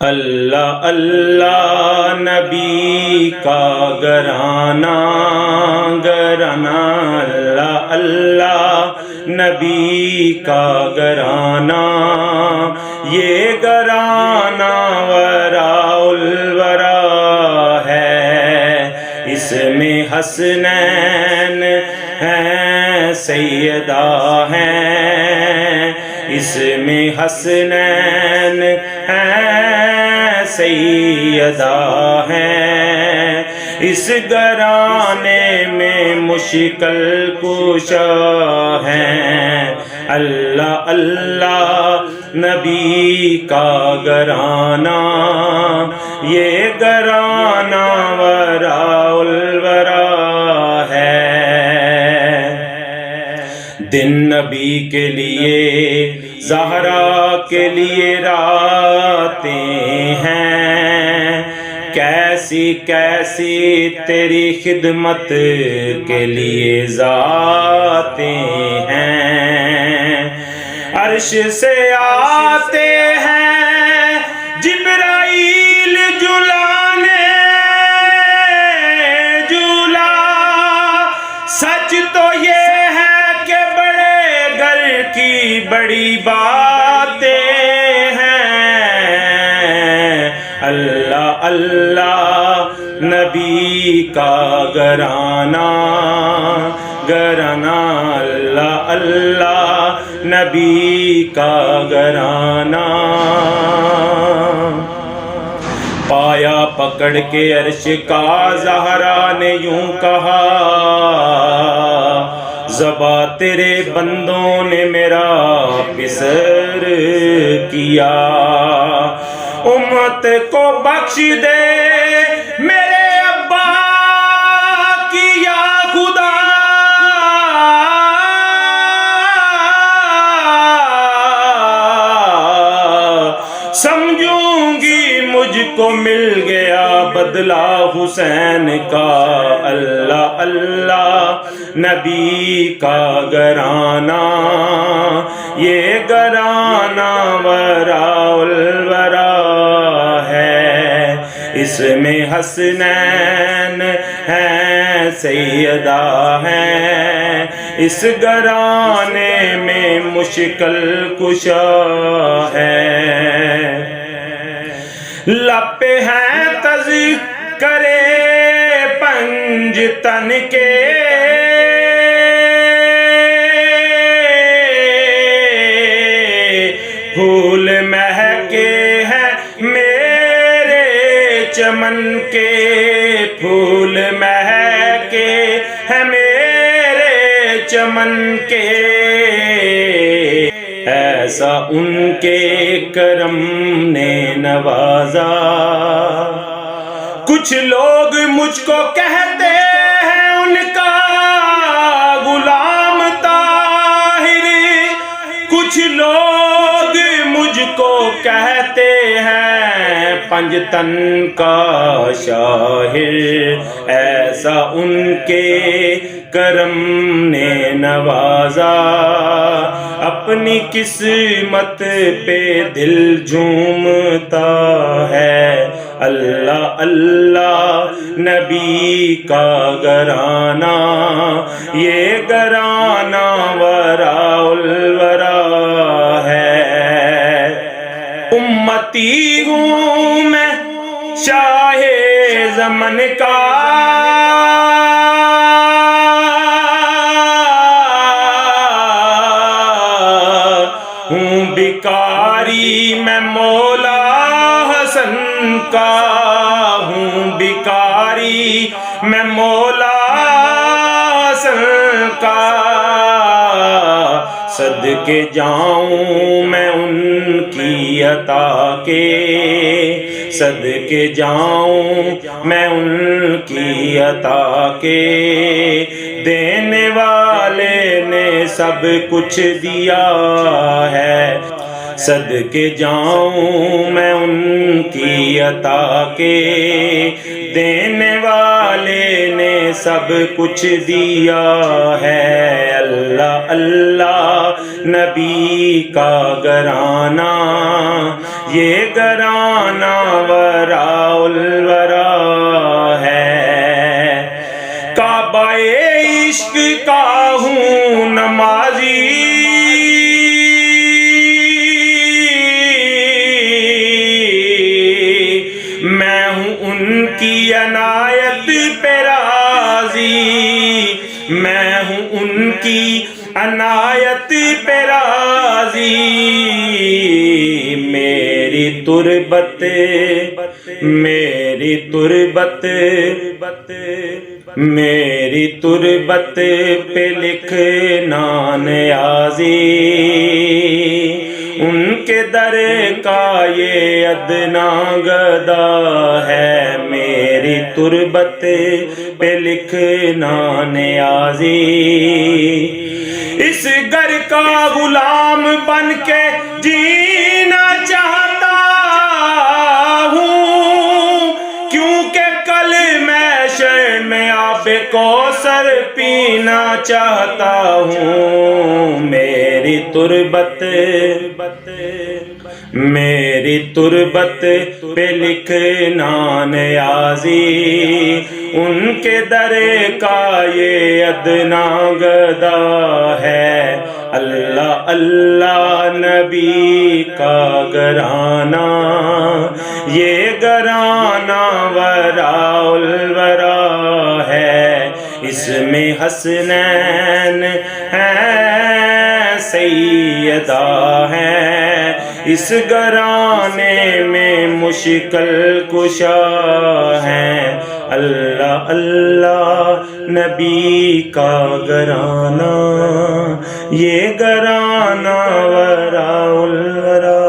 اللہ اللہ نبی کا گرانا گرانا، اللہ اللہ نبی کا گرانا، یہ گرانا وراء الورا ہے، اس میں حسنین ہیں سیدہ ہیں، اس میں حسنین ہیں سیدہ ہیں، اس گرانے میں مشکل کشا ہیں، اللہ اللہ نبی کا گرانا، یہ گرانا وراء الورا ہے۔ دن نبی کے لیے زہرا کے لیے راتیں ہیں، کیسی کیسی تیری خدمت کے لیے ذاتیں ہیں، عرش سے آتے ہیں جبرائیل جلانے جلا، سچ تو یہ ہے کہ بڑے گھر کی بڑی باتیں ہیں، اللہ اللہ نبی کا گرانا گرانا، اللہ اللہ نبی کا گرانا، پایا پکڑ کے عرش کا زہرا نے یوں کہا، زبا تیرے بندوں نے میرا پسر کیا، امت کو بخش دے میرے ابا کی یا خدا، سمجھوں گی مجھ کو مل گیا بدلہ حسین کا، اللہ اللہ نبی کا گرانا، یہ گرانا وراء الورا ہے، اس میں حسنین ہیں سیدہ ہیں، اس گرانے میں مشکل کشا ہے، لب پہ ہیں تذکرے پنج تن کے، پھول مہکے ہیں میرے چمن کے، پھول مہکے ہیں میرے چمن کے، ایسا ان کے کرم نے نوازا، کچھ لوگ مجھ کو کہتے ہیں ان کا غلام طاہر، کچھ لوگ مجھ کو کہتے ہیں پنجتن کا شاہر، ایسا ان کے کرم نے نوازا، اپنی قسمت پہ دل جھومتا ہے، اللہ اللہ نبی کا گرانا، یہ گرانا وراء الورا ہے، امتی ہوں میں شاہ زمن کا، ہوں بیکاری میں مولا حسن کا، ہوں بیکاری میں مولا حسن کا، صدقے جاؤں میں ان کی عطا کے، صدقے جاؤں میں ان کی عطا کے، دینے والے نے سب کچھ دیا ہے، صدقے جاؤں میں ان کی عطا کے، دینے والے نے سب کچھ دیا ہے، اللہ اللہ نبی کا گرانا، یہ گرانا وراء الورا ہے، کعبہ عشق کا ہوں نمازی، میں ہوں ان کی عنایت پہ راضی، میں ہوں ان کی عنایت پہ راضی، میری تربت میری تربت میری تربت پہ لکھنا نیازی، ان کے در کا یہ ادنا گدا ہے، میری تربت پہ لکھنا نیازی، اس گھر کا غلام بن کے جینا چاہتا ہوں، کیونکہ کل محشر میں آب کوثر پینا چاہتا ہوں، میری تربت میری تربت پہ لکھنا نیازی، ان کے در کا یہ ادنا گدا ہے، اللہ اللہ نبی کا گرانا، یہ گرانا وراء الورا ہے، اس میں حسنین ہیں سیدہ ہیں، اس گرانے میں مشکل کشا ہیں، اللہ اللہ نبی کا گرانا، یہ گرانا وراء الورا